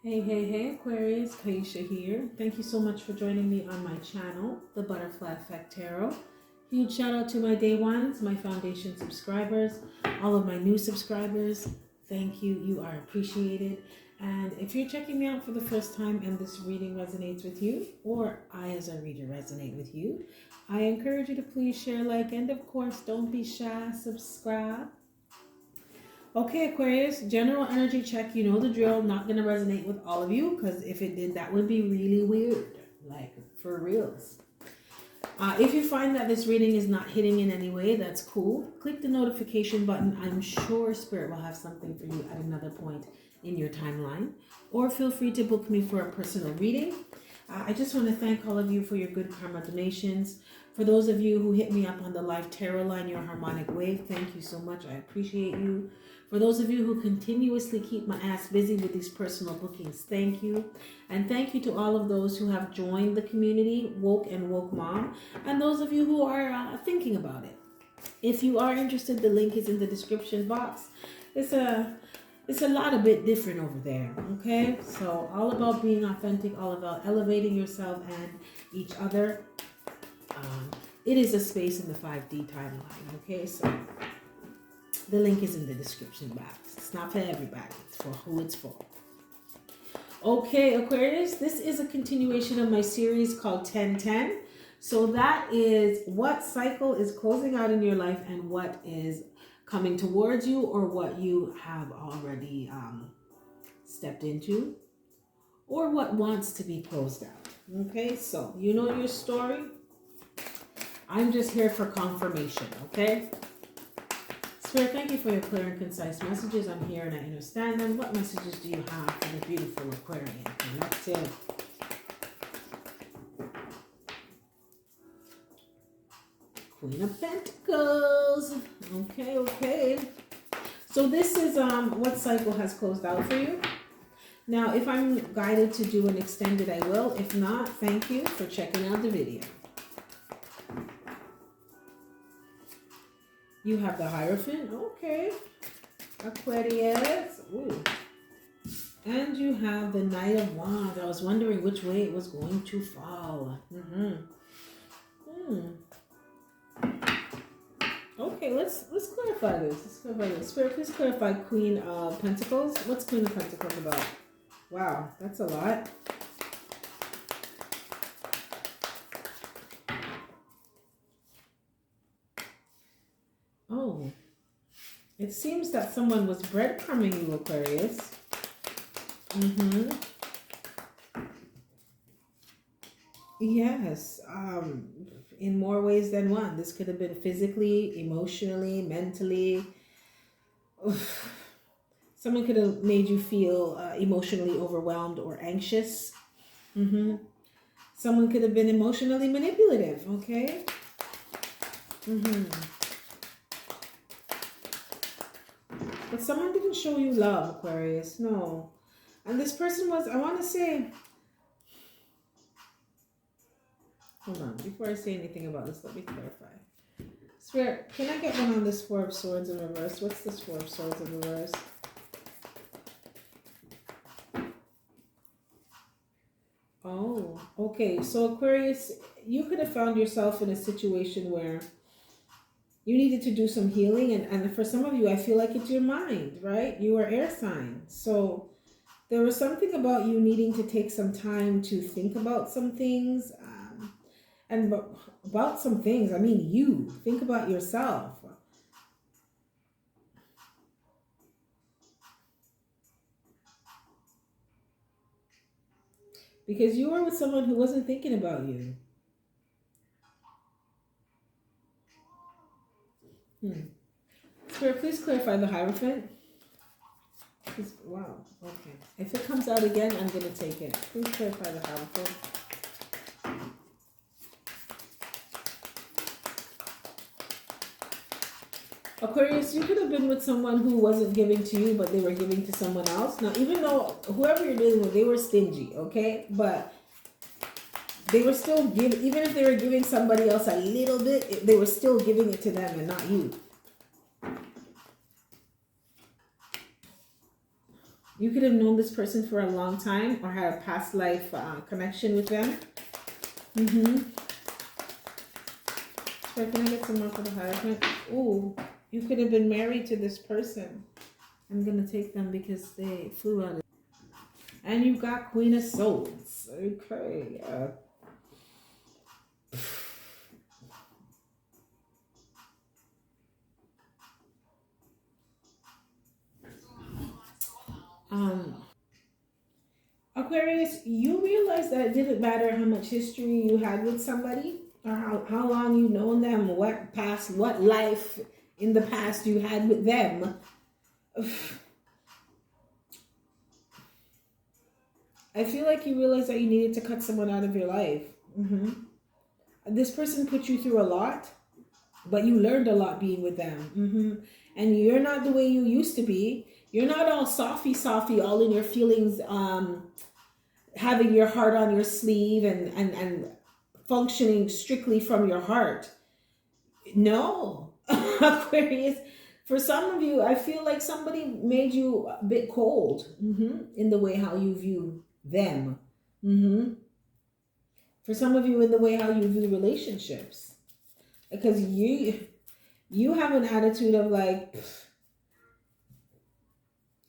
Hey, Aquarius, Ki-esha here. Thank you so much for joining me on my channel, The Butterfly Effect Tarot. Huge shout out to my day ones, my foundation subscribers, all of my new subscribers. Thank you, you are appreciated. And if you're checking me out for the first time and this reading resonates with you, or I as a reader resonate with you, I encourage you to please share, like, and of course, don't be shy, subscribe. Okay, Aquarius, general energy check. You know the drill. Not going to resonate with all of you because if it did, that would be really weird. Like, for reals. If you find that this reading is not hitting in any way, that's cool. Click the notification button. I'm sure Spirit will have something for you at another point in your timeline. Or feel free to book me for a personal reading. I just want to thank all of you for your good karma donations. For those of you who hit me up on the live tarot line, your harmonic wave, thank you so much. I appreciate you. For those of you who continuously keep my ass busy with these personal bookings, thank you. And thank you to all of those who have joined the community, Woke and Woke Mom, and those of you who are thinking about it. If you are interested, the link is in the description box. It's a lot a bit different over there, okay? So all about being authentic, all about elevating yourself and each other. It is a space in the 5D timeline, okay? So the link is in the description box. It's not for everybody. It's for who it's for. Okay, Aquarius, this is a continuation of my series called 1010. So that is what cycle is closing out in your life and what is coming towards you or what you have already stepped into or what wants to be closed out. Okay, so you know your story. I'm just here for confirmation, okay? Spirit, thank you for your clear and concise messages. I'm here and I understand them. What messages do you have for the beautiful Aquarian collective? Queen of Pentacles. Okay. So this is what cycle has closed out for you. Now, if I'm guided to do an extended, I will. If not, thank you for checking out the video. You have the Hierophant, okay. Aquarius, ooh. And you have the Knight of Wands. I was wondering which way it was going to fall. Okay, let's clarify this. Spirit, please clarify Queen of Pentacles. What's Queen of Pentacles about? Wow, that's a lot. Oh, it seems that someone was breadcrumbing you, Aquarius. Yes, in more ways than one. This could have been physically, emotionally, mentally. Someone could have made you feel emotionally overwhelmed or anxious. Someone could have been emotionally manipulative, okay? But someone didn't show you love, Aquarius. No. And this person was, I want to say, hold on, before I say anything about this, let me clarify. Spirit, can I get one on this Four of Swords in reverse? What's this Four of Swords in reverse? Oh, okay. So Aquarius, you could have found yourself in a situation where you needed to do some healing. And for some of you, I feel like it's your mind, right? You are air sign. So there was something about you needing to take some time to think about some things. And about some things, I mean, you think about yourself. Because you were with someone who wasn't thinking about you. Spirit, please clarify the Hierophant. Please, wow, okay. If it comes out again, I'm going to take it. Please clarify the Hierophant. Aquarius, you could have been with someone who wasn't giving to you, but they were giving to someone else. Now, even though whoever you're dealing with, they were stingy, okay? But they were still giving, even if they were giving somebody else a little bit, they were still giving it to them and not you. You could have known this person for a long time or had a past life connection with them. So can I get some more for the Hierophant? Ooh, you could have been married to this person. I'm going to take them because they flew out. And you got Queen of Swords. Okay. Aquarius, you realize that it didn't matter how much history you had with somebody or how long you known them, what life in the past you had with them. I feel like you realized that you needed to cut someone out of your life. This person put you through a lot, but you learned a lot being with them. And you're not the way you used to be. You're not all softy, all in your feelings, having your heart on your sleeve and functioning strictly from your heart. No, Aquarius. For some of you, I feel like somebody made you a bit cold in the way how you view them. For some of you, in the way how you view relationships. Because you have an attitude of like,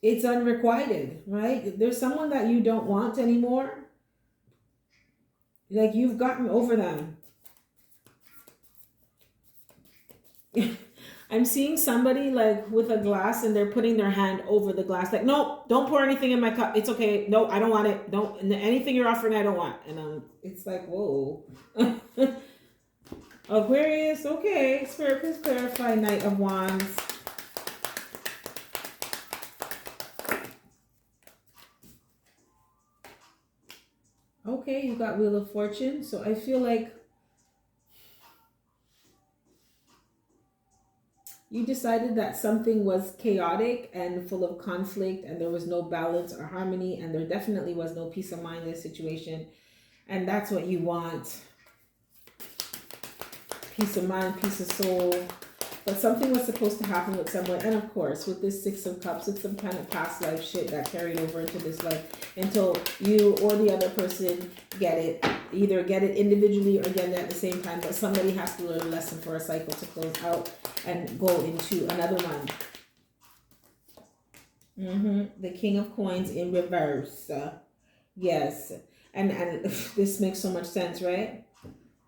it's unrequited, right? There's someone that you don't want anymore. Like you've gotten over them. I'm seeing somebody like with a glass and they're putting their hand over the glass. Like, no, don't pour anything in my cup. It's okay. No, I don't want it. Don't, anything you're offering, I don't want. And it's like, whoa. Aquarius, okay. Spirit, please clarify Knight of Wands. Okay, you got Wheel of Fortune. So I feel like you decided that something was chaotic and full of conflict and there was no balance or harmony and there definitely was no peace of mind in this situation. And that's what you want. Peace of mind, peace of soul. But something was supposed to happen with someone. And of course, with this Six of Cups, it's some kind of past life shit that carried over into this life until you or the other person get it. Either get it individually or get it at the same time. But somebody has to learn a lesson for a cycle to close out and go into another one. The King of Coins in reverse. Yes. And this makes so much sense, right?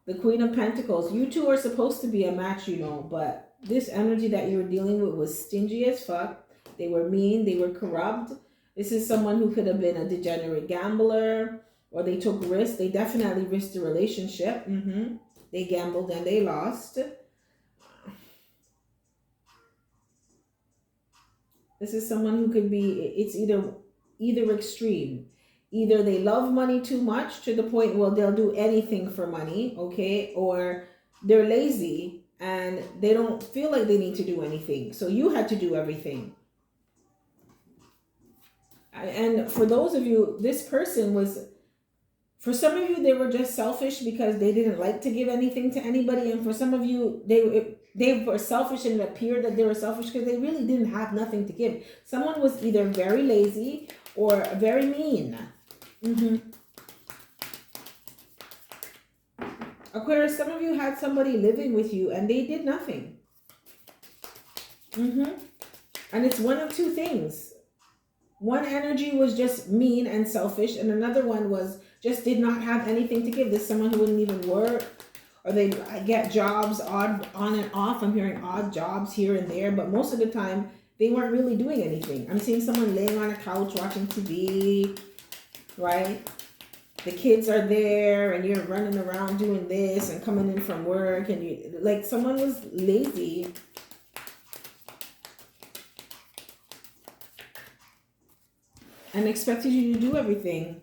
The Queen of Pentacles. You two are supposed to be a match, you know, but this energy that you were dealing with was stingy as fuck. They were mean. They were corrupt. This is someone who could have been a degenerate gambler or they took risks. They definitely risked a relationship. They gambled and they lost. This is someone who could be, it's either extreme. Either they love money too much to the point where they'll do anything for money, okay? Or they're lazy and they don't feel like they need to do anything. So you had to do everything. And for those of you, this person was, for some of you, they were just selfish because they didn't like to give anything to anybody. And for some of you, they were selfish and it appeared that they were selfish because they really didn't have nothing to give. Someone was either very lazy or very mean. Aquarius, some of you had somebody living with you and they did nothing. And it's one of two things. One energy was just mean and selfish, and another one was just did not have anything to give. There's someone who wouldn't even work, or they get jobs on and off. I'm hearing odd jobs here and there, but most of the time they weren't really doing anything. I'm seeing someone laying on a couch watching TV, right? The kids are there and you're running around doing this and coming in from work, and you like someone was lazy. And expected you to do everything.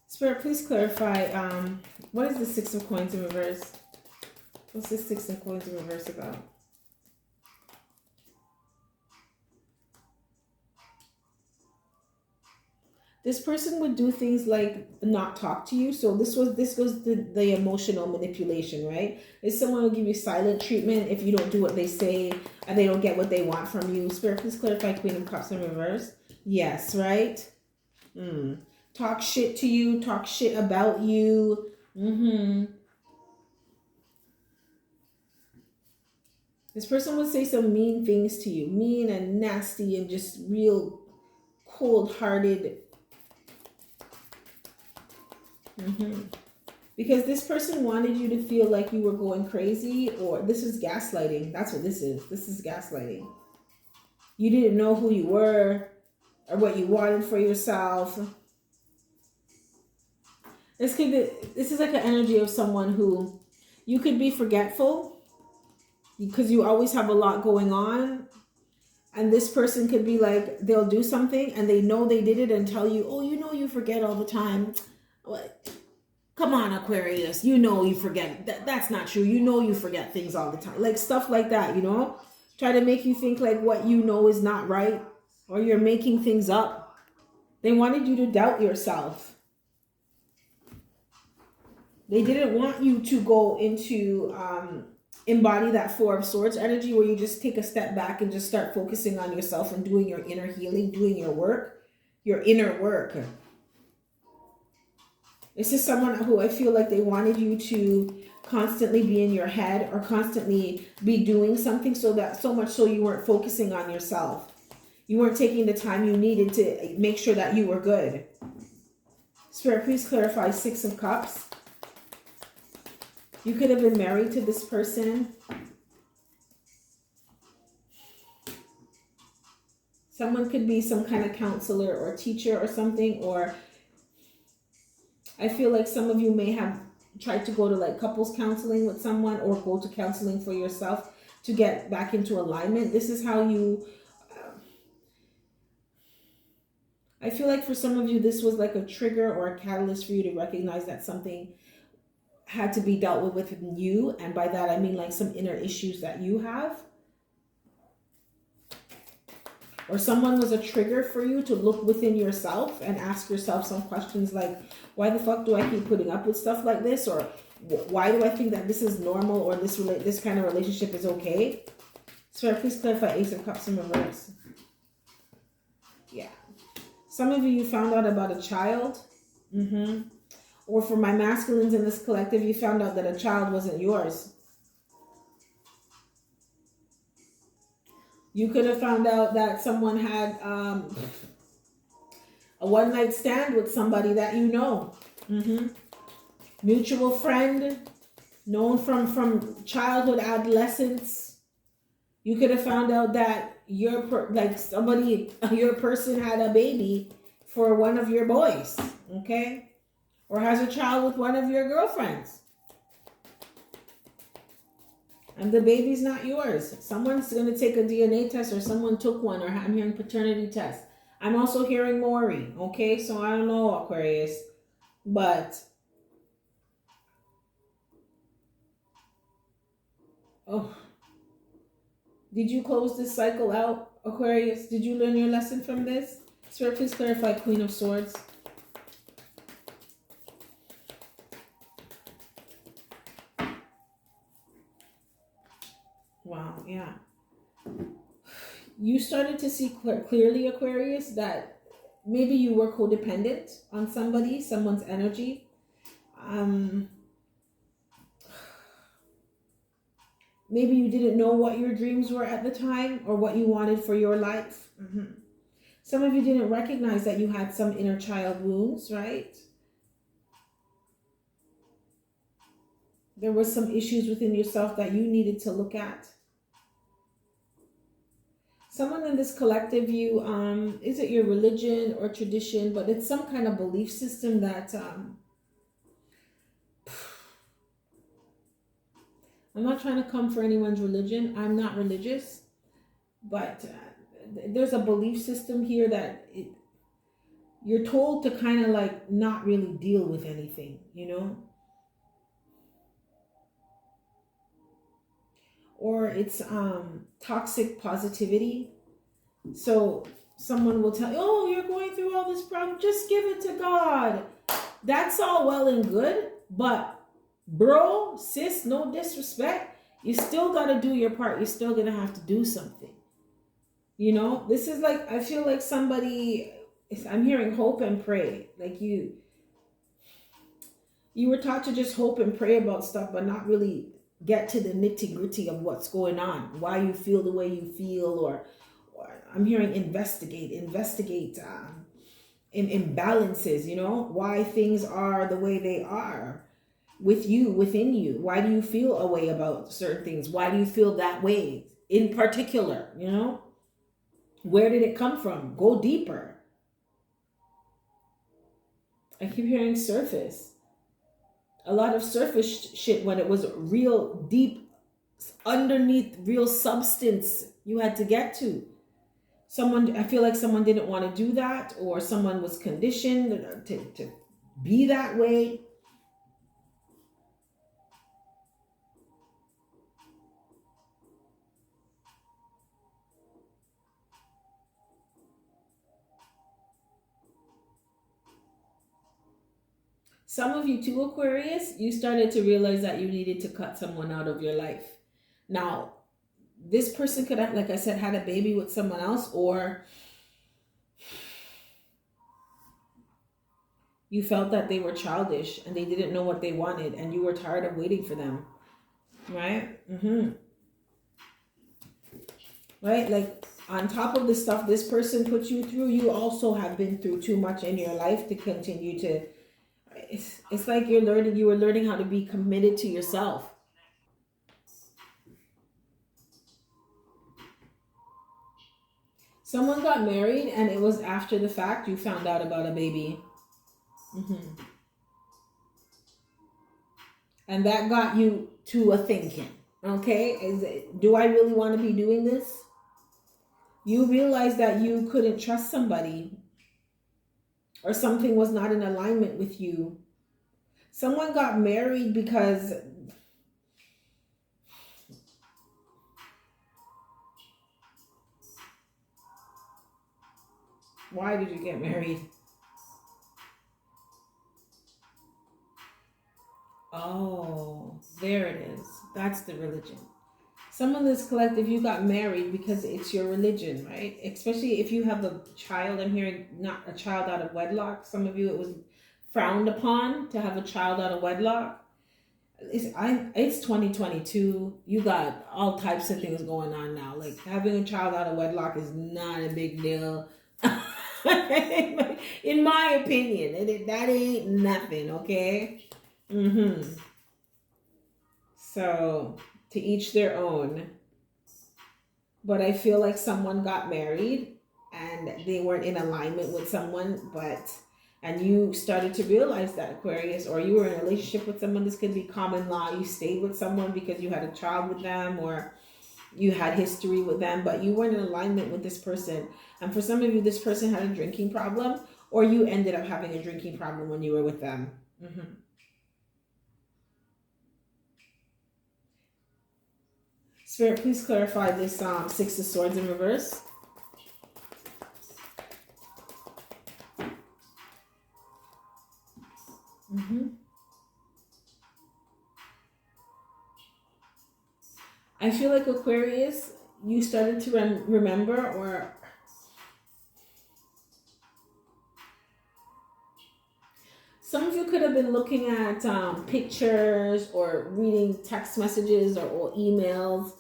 Spirit, please clarify, what is the Six of Coins in reverse? What's the Six of Coins in reverse about? This person would do things like not talk to you. So this was the emotional manipulation, right? Is someone will give you silent treatment if you don't do what they say and they don't get what they want from you. Spirit, please clarify Queen of Cups in reverse. Yes, right? Talk shit to you, talk shit about you. This person would say some mean things to you, mean and nasty and just real cold-hearted. Because this person wanted you to feel like you were going crazy, or this is gaslighting. That's what this is. This is gaslighting. You didn't know who you were or what you wanted for yourself. This is like an energy of someone who you could be forgetful because you always have a lot going on. And this person could be like, they'll do something and they know they did it and tell you, oh, you know, you forget all the time. What? Come on, Aquarius, you know you forget. That's not true. You know you forget things all the time. Like stuff like that, you know? Try to make you think like what you know is not right, or you're making things up. They wanted you to doubt yourself. They didn't want you to go into embody that Four of Swords energy where you just take a step back and just start focusing on yourself and doing your inner healing, doing your work, your inner work. This is someone who I feel like they wanted you to constantly be in your head or constantly be doing something so much so you weren't focusing on yourself. You weren't taking the time you needed to make sure that you were good. Spirit, please clarify Six of Cups. You could have been married to this person. Someone could be some kind of counselor or teacher or something, or I feel like some of you may have tried to go to like couples counseling with someone or go to counseling for yourself to get back into alignment. This is how you, I feel like for some of you, this was like a trigger or a catalyst for you to recognize that something had to be dealt with within you. And by that, I mean like some inner issues that you have. Or someone was a trigger for you to look within yourself and ask yourself some questions like, why the fuck do I keep putting up with stuff like this? Or why do I think that this is normal or this kind of relationship is okay? So please clarify Ace of Cups in reverse. Yeah. Some of you found out about a child. Or for my masculines in this collective, you found out that a child wasn't yours. You could have found out that someone had a one-night stand with somebody that you know. Mutual friend, known from childhood, adolescence. You could have found out that your person had a baby for one of your boys, okay? Or has a child with one of your girlfriends. And the baby's not yours. Someone's going to take a DNA test, or someone took one, or I'm hearing paternity test. I'm also hearing Maury, okay? So I don't know, Aquarius. But, oh, did you close this cycle out, Aquarius? Did you learn your lesson from this? Sir, please clarify Queen of Swords. Wow, yeah. You started to see clearly, Aquarius, that maybe you were codependent on someone's energy. Maybe you didn't know what your dreams were at the time or what you wanted for your life. Some of you didn't recognize that you had some inner child wounds, right? There was some issues within yourself that you needed to look at. Someone in this collective, you, is it your religion or tradition, but it's some kind of belief system that, I'm not trying to come for anyone's religion. I'm not religious, but there's a belief system here that you're told to kind of like not really deal with anything, you know? Or it's toxic positivity. So someone will tell you, oh, you're going through all this problem, just give it to God. That's all well and good, but bro, sis, no disrespect, you still got to do your part. You're still going to have to do something. You know, this is like, I feel like somebody, I'm hearing hope and pray. Like you were taught to just hope and pray about stuff, but not really get to the nitty gritty of what's going on, why you feel the way you feel, or I'm hearing investigate in imbalances, you know, why things are the way they are with you, within you. Why do you feel a way about certain things? Why do you feel that way in particular, you know? Where did it come from? Go deeper. I keep hearing surface. A lot of surface shit when it was real deep, underneath real substance you had to get to. Someone, I feel like someone didn't want to do that, or someone was conditioned to be that way. Some of you too, Aquarius, you started to realize that you needed to cut someone out of your life. Now, this person could have, like I said, had a baby with someone else, or you felt that they were childish and they didn't know what they wanted and you were tired of waiting for them, right? Right? Like, on top of the stuff this person put you through, you also have been through too much in your life to continue to, it's like you were learning how to be committed to yourself. Someone got married and it was after the fact you found out about a baby. hmm And that got you to a thinking. Okay, do I really want to be doing this? You realized that you couldn't trust somebody, or something was not in alignment with you. Someone got married because, why did you get married? Oh, there it is. That's the religion. Some of this collective, you got married because it's your religion, right? Especially if you have a child. I'm hearing not a child out of wedlock. Some of you, it was frowned upon to have a child out of wedlock. It's 2022. You got all types of things going on now. Like, having a child out of wedlock is not a big deal. In my opinion, that ain't nothing, okay? So, to each their own. But I feel like someone got married and they weren't in alignment with someone, and you started to realize that, Aquarius, or you were in a relationship with someone. This could be common law. You stayed with someone because you had a child with them, or you had history with them, but you weren't in alignment with this person. And for some of you, this person had a drinking problem, or you ended up having a drinking problem when you were with them. Spirit, please clarify this Six of Swords in reverse. I feel like, Aquarius, you started to remember, or some of you could have been looking at pictures or reading text messages or emails,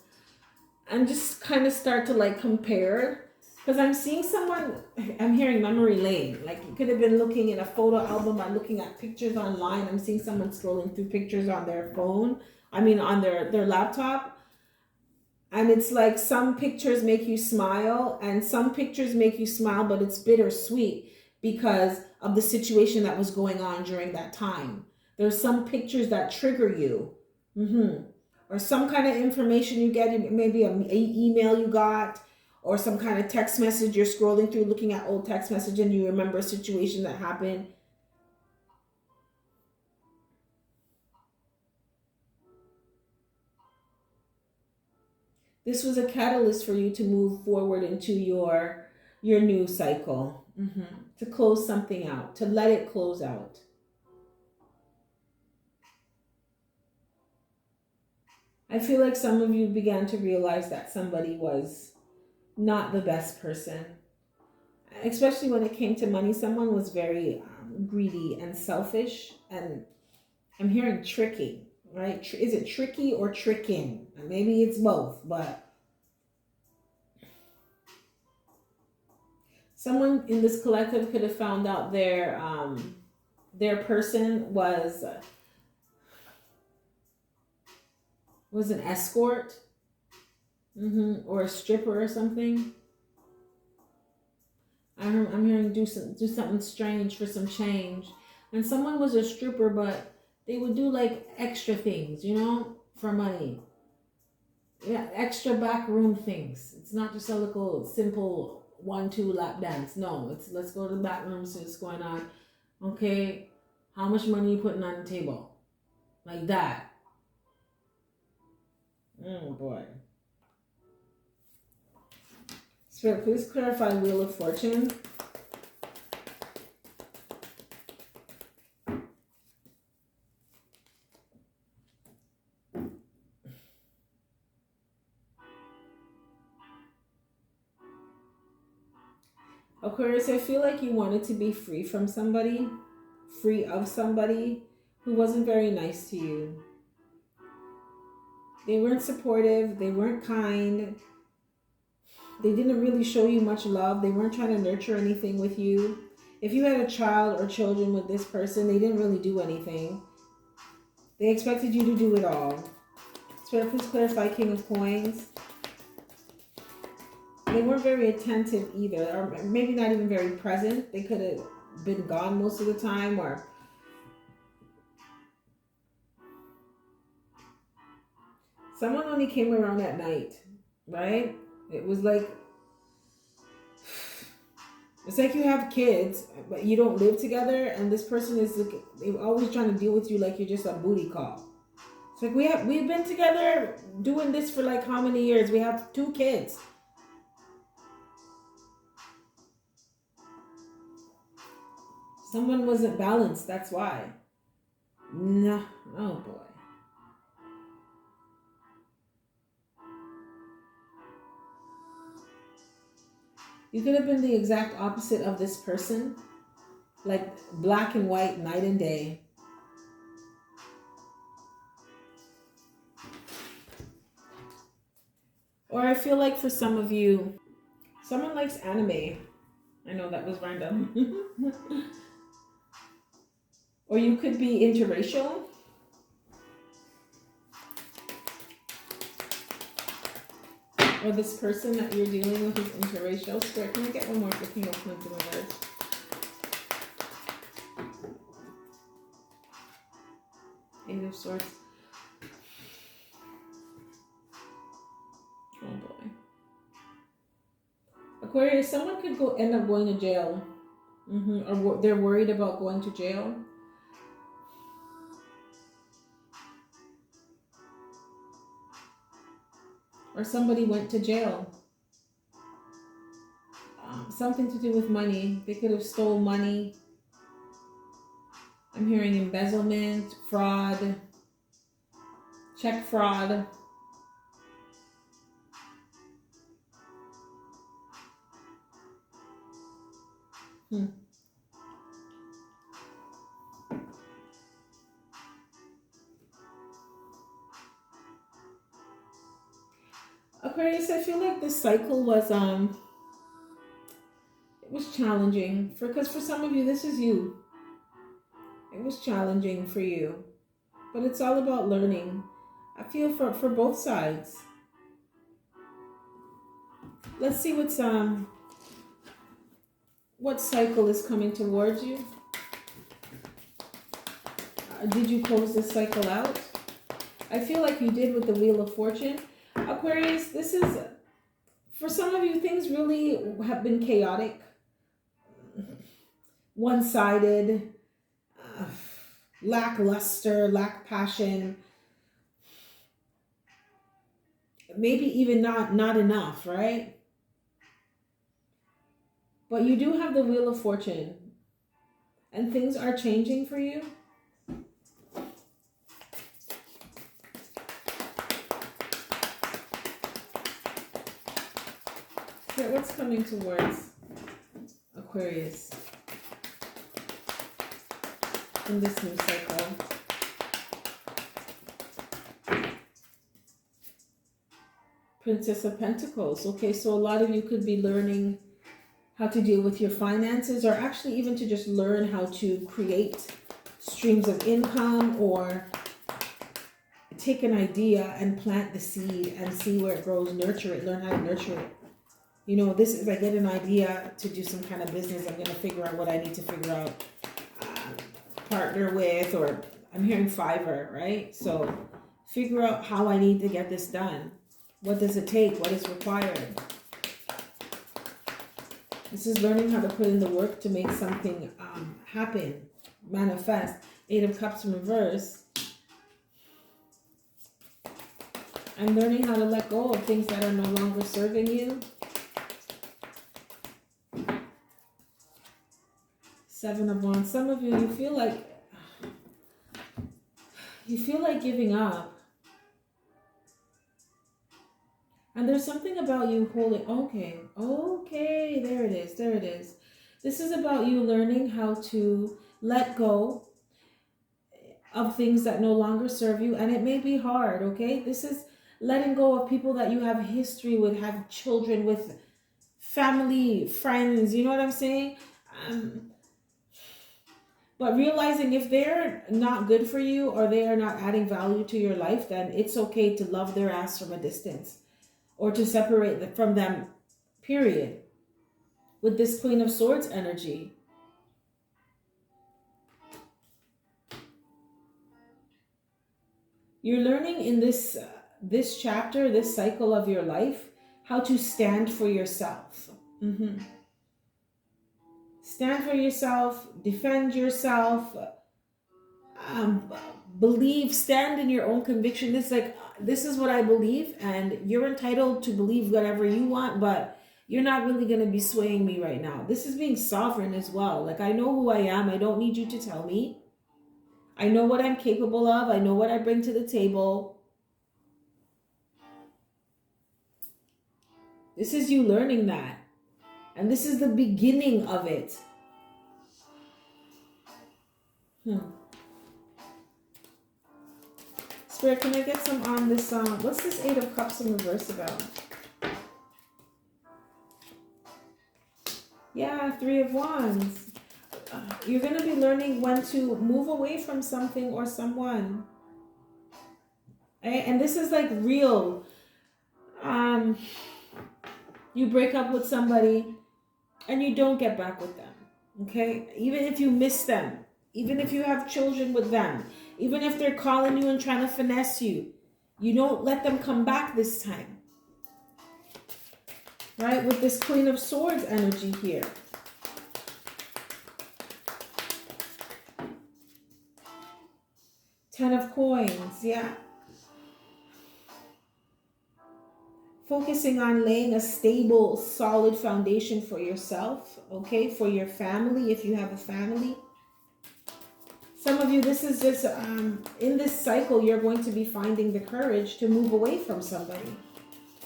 and just kind of start to like compare. Because I'm seeing someone, I'm hearing memory lane. Like, you could have been looking in a photo album and looking at pictures online. I'm seeing someone scrolling through pictures on their phone. I mean, on their laptop. And it's like, some pictures make you smile and some pictures make you smile, but it's bittersweet because of the situation that was going on during that time. There's some pictures that trigger you. Or some kind of information you get, maybe an email you got, or some kind of text message you're scrolling through, looking at old text message, and you remember a situation that happened. This was a catalyst for you to move forward into your new cycle, to close something out, to let it close out. I feel like some of you began to realize that somebody was not the best person. Especially when it came to money, someone was very greedy and selfish. And I'm hearing tricky, right? Is it tricky or tricking? Maybe it's both, but someone in this collective could have found out their person was an escort, or a stripper or something. I'm hearing do something strange for some change. And someone was a stripper, but they would do like extra things, for money. Yeah, extra back room things. It's not just a little simple 1-2 lap dance. No, it's let's go to the back room, see what's going on. Okay, how much money you putting on the table? Like that. Oh boy. Spirit, please clarify Wheel of Fortune. Aquarius, I feel like you wanted to be free from somebody, free of somebody who wasn't very nice to you. They weren't supportive. They weren't kind. They didn't really show you much love. They weren't trying to nurture anything with you. If you had a child or children with this person, they didn't really do anything. They expected you to do it all. Spirit, please clarify King of Coins. They weren't very attentive either, or maybe not even very present. They could have been gone most of the time, or someone only came around at night, right? It was like, it's like you have kids, but you don't live together, and this person is like, they're always trying to deal with you like you're just a booty call. It's like we've been together doing this for like how many years? We have 2 kids. Someone wasn't balanced, that's why. No, oh boy. You could have been the exact opposite of this person. Like black and white, night and day. Or I feel like for some of you, someone likes anime. I know that was random. Or you could be interracial. Or this person that you're dealing with is interracial. Spirit, can I get one more for King of Coins in reverse? Eight of Swords. Oh boy. Aquarius, someone could end up going to jail. Or they're worried about going to jail. Or somebody went to jail. Something to do with money. They could have stole money. I'm hearing embezzlement, fraud, check fraud. Aquarius, I feel like this cycle was it was challenging because for some of you this is you. It was challenging for you, but it's all about learning. I feel for both sides. Let's see what cycle is coming towards you. Did you close this cycle out? I feel like you did with the Wheel of Fortune. Aquarius, this is, for some of you, things really have been chaotic, one-sided, lackluster, lack passion, maybe even not enough, right? But you do have the Wheel of Fortune, and things are changing for you. coming towards Aquarius in this new cycle? Princess of Pentacles. Okay, so a lot of you could be learning how to deal with your finances, or actually even to just learn how to create streams of income, or take an idea and plant the seed and see where it grows, nurture it, learn how to nurture it. You know, this is, I get an idea to do some kind of business, I'm going to figure out what I need to figure out, partner with, or I'm hearing Fiverr, right? So figure out how I need to get this done. What does it take? What is required? This is learning how to put in the work to make something happen, manifest. 8 of Cups in reverse. I'm learning how to let go of things that are no longer serving you. 7 of Wands. Some of you, you feel like giving up. And there's something about you holding, okay, there it is. This is about you learning how to let go of things that no longer serve you. And it may be hard, okay? This is letting go of people that you have history with, have children with, family, friends, you know what I'm saying? But realizing if they're not good for you, or they are not adding value to your life, then it's okay to love their ass from a distance, or to separate from them, period. With this Queen of Swords energy. You're learning in this chapter, this cycle of your life, how to stand for yourself. Stand for yourself, defend yourself, believe, stand in your own conviction. This is what I believe, and you're entitled to believe whatever you want, but you're not really going to be swaying me right now. This is being sovereign as well. Like, I know who I am. I don't need you to tell me. I know what I'm capable of. I know what I bring to the table. This is you learning that. And this is the beginning of it. Spirit, can I get some on this? What's this 8 of Cups in reverse about? Yeah, 3 of Wands. You're going to be learning when to move away from something or someone. And this is like real. You break up with somebody and you don't get back with them. Okay? Even if you miss them. Even if you have children with them. Even if they're calling you and trying to finesse you. You don't let them come back this time. Right? With this Queen of Swords energy here. Ten of Coins. Yeah. Focusing on laying a stable, solid foundation for yourself. Okay? For your family, if you have a family. Some of you, this is just, in this cycle, you're going to be finding the courage to move away from somebody.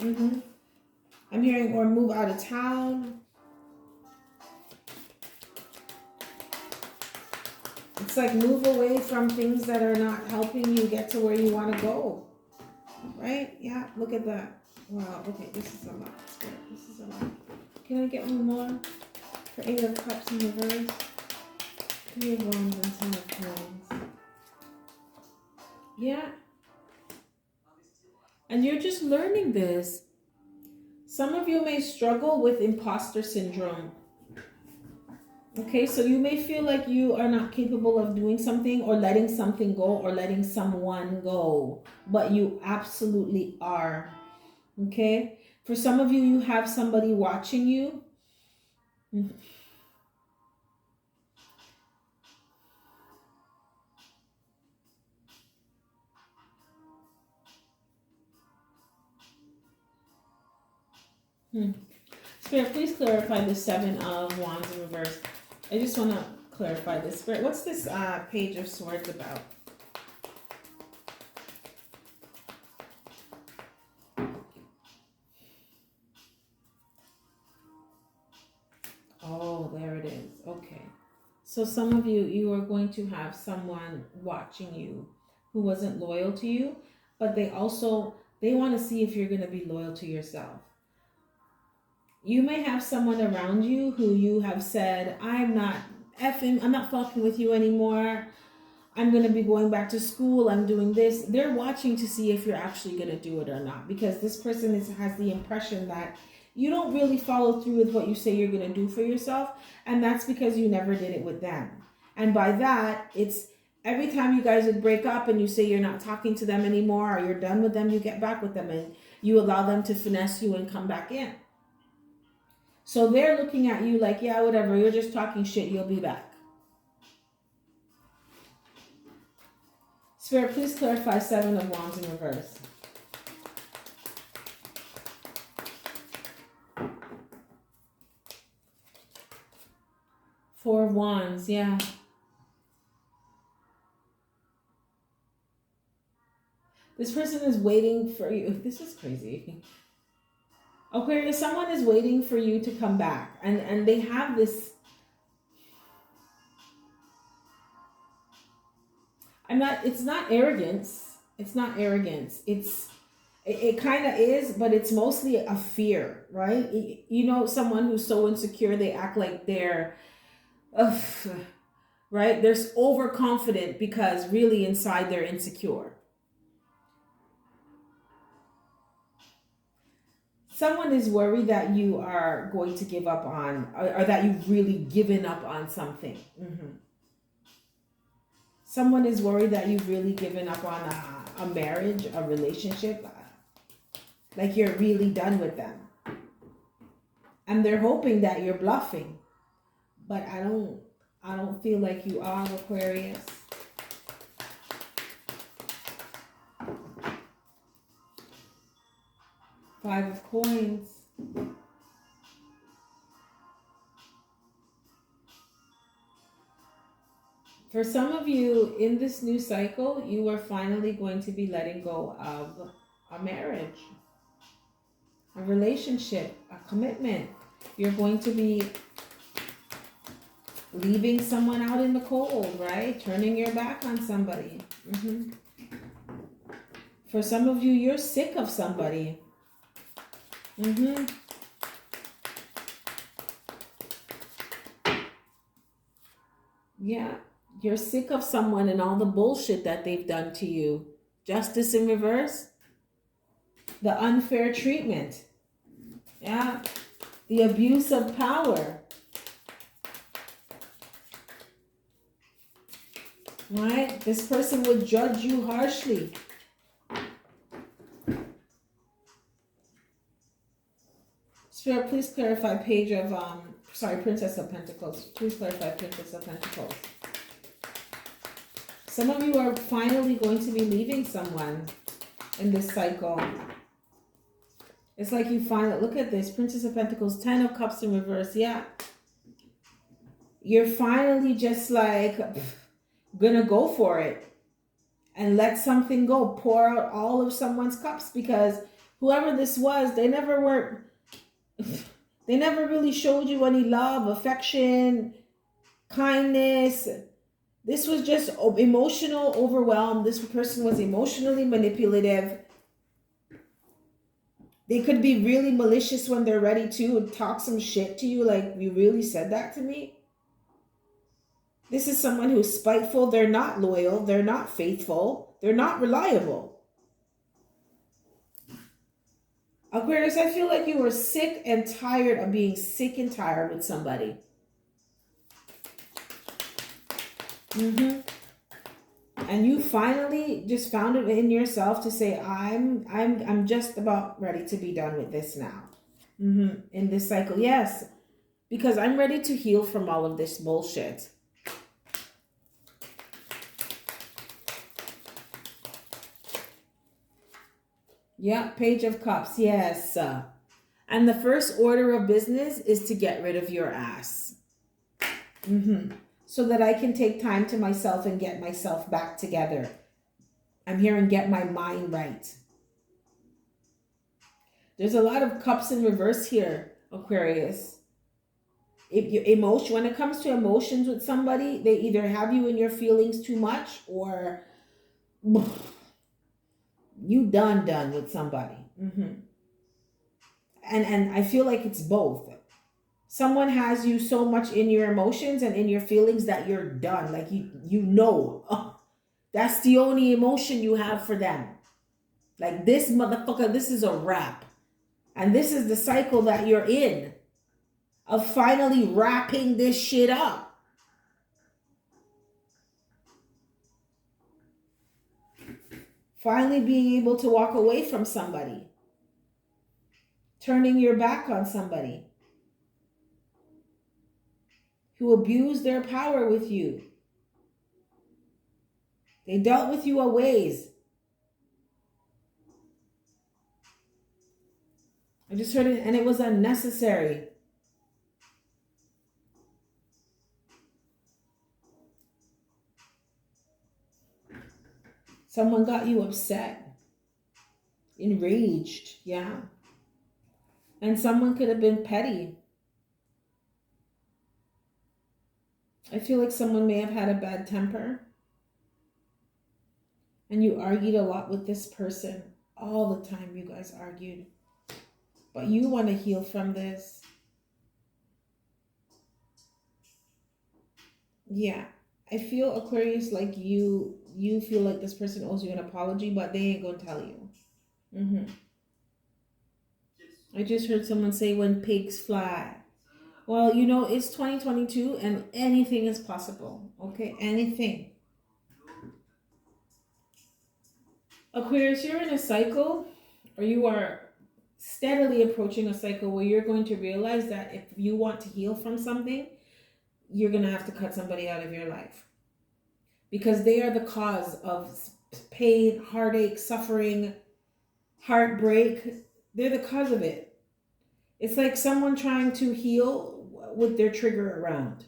I'm hearing, or move out of town. It's like move away from things that are not helping you get to where you want to go. Right? Yeah, look at that. Wow, okay, this is a lot. This is a lot. Can I get one more? For 8 of Cups in reverse. 3 of Wands and 10 of Coins. Yeah. And you're just learning this. Some of you may struggle with imposter syndrome. Okay, so you may feel like you are not capable of doing something, or letting something go, or letting someone go. But you absolutely are. Okay? For some of you, you have somebody watching you. Spirit, please clarify the 7 of Wands in reverse. I just want to clarify this. Spirit, what's this Page of Swords about? So some of you, you are going to have someone watching you who wasn't loyal to you, but they want to see if you're going to be loyal to yourself. You may have someone around you who you have said, I'm not fucking with you anymore. I'm going to be going back to school. I'm doing this. They're watching to see if you're actually going to do it or not, because this person has the impression that you don't really follow through with what you say you're going to do for yourself. And that's because you never did it with them. And by that, it's every time you guys would break up and you say you're not talking to them anymore or you're done with them, you get back with them and you allow them to finesse you and come back in. So they're looking at you like, yeah, whatever, you're just talking shit, you'll be back. Spirit, please clarify 7 of Wands in reverse. Four of Wands, yeah. This person is waiting for you. This is crazy. Aquarius, someone is waiting for you to come back. And they have this... It's not arrogance. It's not arrogance. It kind of is, but it's mostly a fear, right? You know, someone who's so insecure, they act like they're... right? They're overconfident because really inside they're insecure. Someone is worried that you are going to give up on, or that you've really given up on something. Someone is worried that you've really given up on a marriage, a relationship, like you're really done with them. And they're hoping that you're bluffing. But I don't feel like you are, Aquarius. Five of Coins. For some of you, in this new cycle, you are finally going to be letting go of a marriage, a relationship, a commitment. You're going to be leaving someone out in the cold, right? Turning your back on somebody. For some of you, you're sick of somebody. Yeah. You're sick of someone and all the bullshit that they've done to you. Justice in reverse. The unfair treatment. Yeah. The abuse of power. Right? This person would judge you harshly. Spirit, please clarify Princess of Pentacles. Please clarify Princess of Pentacles. Some of you are finally going to be leaving someone in this cycle. It's like you finally, look at this, Princess of Pentacles, 10 of Cups in reverse, yeah. You're finally just like, gonna go for it and let something go. Pour out all of someone's cups, because whoever this was, they never really showed you any love, affection, kindness. This was just emotional overwhelm. This person was emotionally manipulative. They could be really malicious when they're ready to talk some shit to you, like, you really said that to me? This is someone who's spiteful. They're not loyal. They're not faithful. They're not reliable. Aquarius, I feel like you were sick and tired of being sick and tired with somebody. And you finally just found it in yourself to say, I'm just about ready to be done with this now. In this cycle, yes, because I'm ready to heal from all of this bullshit. Yeah, Page of Cups, yes. And the first order of business is to get rid of your ass. So that I can take time to myself and get myself back together. I'm here and get my mind right. There's a lot of cups in reverse here, Aquarius. if your emotion, when it comes to emotions with somebody, they either have you in your feelings too much, or you done with somebody. And I feel like it's both. Someone has you so much in your emotions and in your feelings that you're done. Like you know, that's the only emotion you have for them. Like, this motherfucker, this is a wrap. And this is the cycle that you're in, of finally wrapping this shit up. Finally being able to walk away from somebody. Turning your back on somebody who abused their power with you. They dealt with you a ways. I just heard it, and it was unnecessary. Someone got you upset, enraged, yeah. And someone could have been petty. I feel like someone may have had a bad temper. And you argued a lot with this person. All the time you guys argued. But you want to heal from this. Yeah. I feel, Aquarius, like you feel like this person owes you an apology, but they ain't going to tell you. I just heard someone say, when pigs fly. Well, you know, it's 2022 and anything is possible. Okay? Anything. Aquarius, you're in a cycle, or you are steadily approaching a cycle where you're going to realize that if you want to heal from something, you're going to have to cut somebody out of your life. Because they are the cause of pain, heartache, suffering, heartbreak. They're the cause of it. It's like someone trying to heal with their trigger around.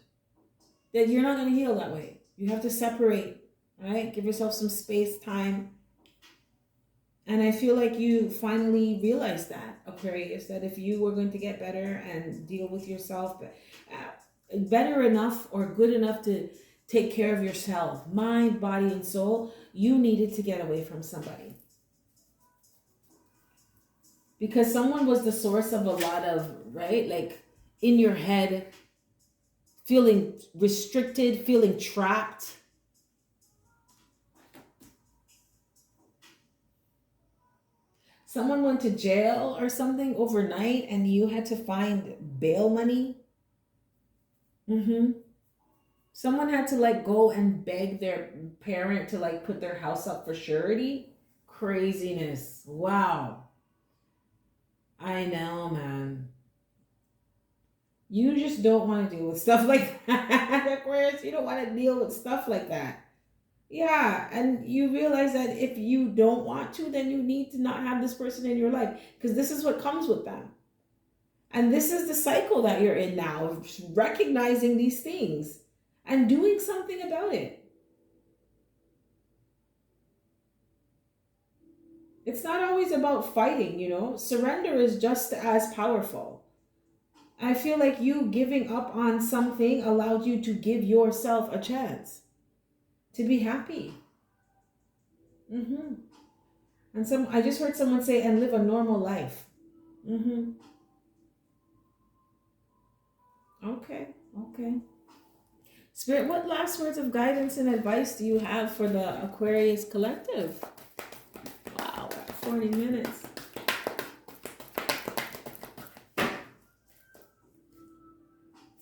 That you're not going to heal that way. You have to separate, right? Give yourself some space, time. And I feel like you finally realized that, Aquarius, that if you were going to get better and deal with yourself, better enough or good enough to take care of yourself, mind, body, and soul, you needed to get away from somebody. Because someone was the source of a lot of, right, like in your head, feeling restricted, feeling trapped. Someone went to jail or something overnight and you had to find bail money. Someone had to like go and beg their parent to like put their house up for surety. Craziness. Wow. I know, man. You just don't want to deal with stuff like that, Aquarius. You don't want to deal with stuff like that. Yeah, and you realize that if you don't want to, then you need to not have this person in your life, because this is what comes with them. And this is the cycle that you're in now, of recognizing these things and doing something about it. It's not always about fighting, you know. Surrender is just as powerful. I feel like you giving up on something allowed you to give yourself a chance to be happy. And I just heard someone say, and live a normal life. Okay. Spirit, what last words of guidance and advice do you have for the Aquarius collective? Wow, 40 minutes.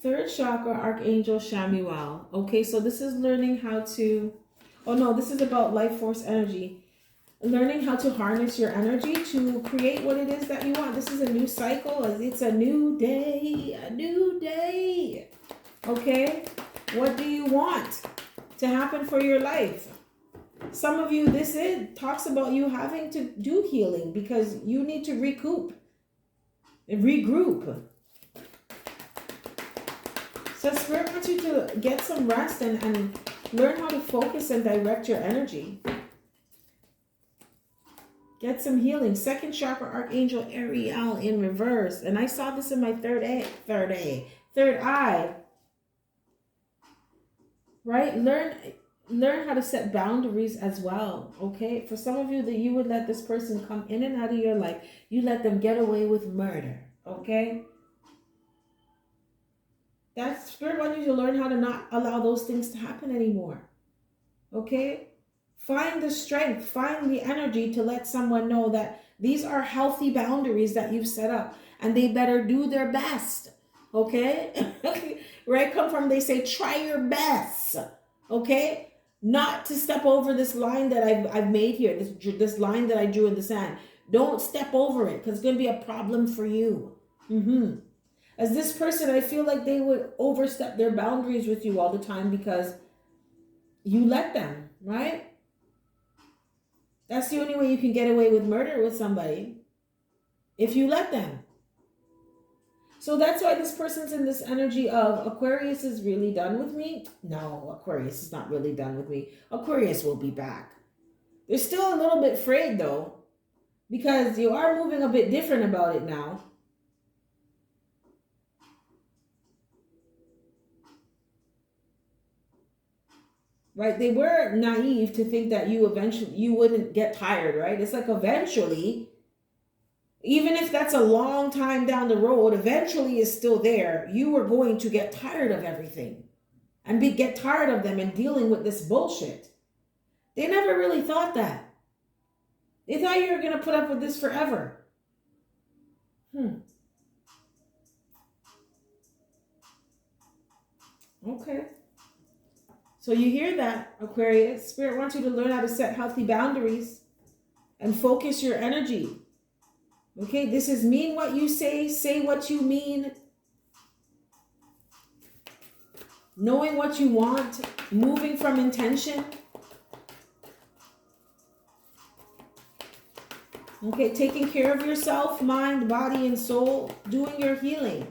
Third chakra, Archangel Shamuel. Okay, so this is learning how to, this is about life force energy. Learning how to harness your energy to create what it is that you want. This is a new cycle. It's a new day. Okay? What do you want to happen for your life? Some of you, talks about you having to do healing because you need to recoup and regroup. So Spirit wants you to get some rest and learn how to focus and direct your energy. Get some healing. Second chakra, Archangel Ariel in reverse. And I saw this in my third Third eye, right? Learn how to set boundaries as well, okay? For some of you, that you would let this person come in and out of your life. You let them get away with murder, okay? That Spirit wants you to learn how to not allow those things to happen anymore, okay? Find the strength, find the energy to let someone know that these are healthy boundaries that you've set up, and they better do their best, okay? Where I come from, they say, try your best, okay? Not to step over this line that I've made here, this line that I drew in the sand. Don't step over it, because it's going to be a problem for you. As this person, I feel like they would overstep their boundaries with you all the time because you let them, right? That's the only way you can get away with murder with somebody, if you let them. So that's why this person's in this energy of Aquarius is really done with me. No, Aquarius is not really done with me. Aquarius will be back. They're still a little bit afraid though, because you are moving a bit different about it now. Right? They were naive to think that you wouldn't get tired, right? It's like eventually, even if that's a long time down the road, eventually is still there. You were going to get tired of everything and get tired of them and dealing with this bullshit. They never really thought that. They thought you were going to put up with this forever. Okay. So you hear that, Aquarius. Spirit wants you to learn how to set healthy boundaries and focus your energy. Okay, this is mean what you say what you mean. Knowing what you want, moving from intention. Okay, taking care of yourself, mind, body, and soul, doing your healing.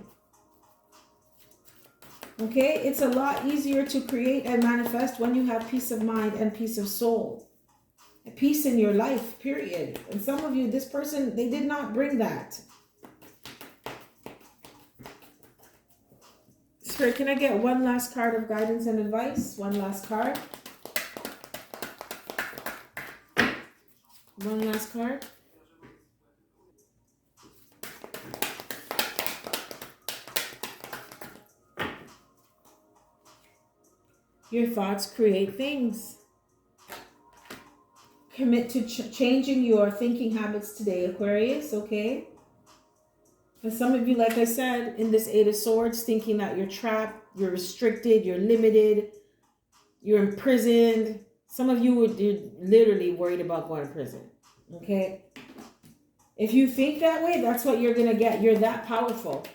Okay, it's a lot easier to create and manifest when you have peace of mind and peace of soul. Peace in your life, period. And some of you, this person, they did not bring that. Spirit, can I get one last card of guidance and advice? One last card. One last card. Your thoughts create things. Commit to changing your thinking habits today, Aquarius, okay? And some of you, like I said, in this Eight of Swords, thinking that you're trapped, you're restricted, you're limited, you're imprisoned. Some of you you're literally worried about going to prison, okay? If you think that way, that's what you're going to get. You're that powerful.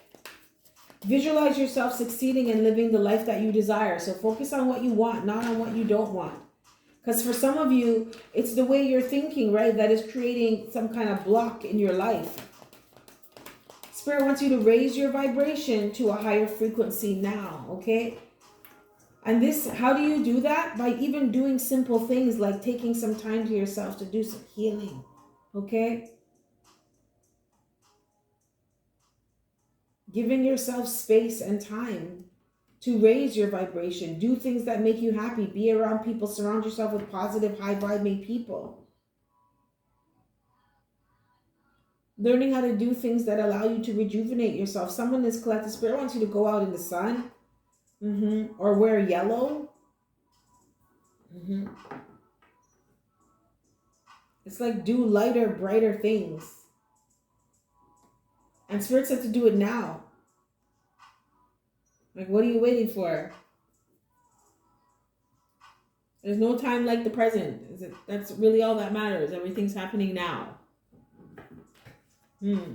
Visualize yourself succeeding and living the life that you desire. So focus on what you want, not on what you don't want. Because for some of you, it's the way you're thinking, right, that is creating some kind of block in your life. Spirit wants you to raise your vibration to a higher frequency now, okay? And this, how do you do that? By even doing simple things like taking some time to yourself to do some healing, okay? Giving yourself space and time to raise your vibration. Do things that make you happy. Be around people. Surround yourself with positive, high-vibing people. Learning how to do things that allow you to rejuvenate yourself. Someone in this collective spirit wants you to go out in the sun. Or wear yellow. It's like do lighter, brighter things. And Spirit said to do it now. Like, what are you waiting for? There's no time like the present. That's really all that matters. Everything's happening now.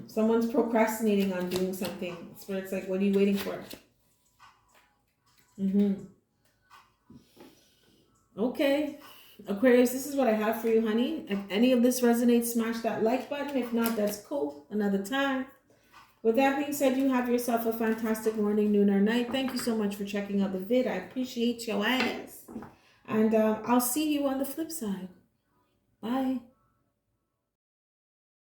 Someone's procrastinating on doing something. Spirit's like, what are you waiting for? Okay. Aquarius, this is what I have for you, honey. If any of this resonates, smash that like button. If not, that's cool. Another time. With that being said, you have yourself a fantastic morning, noon, or night. Thank you so much for checking out the vid. I appreciate your ass. And I'll see you on the flip side. Bye.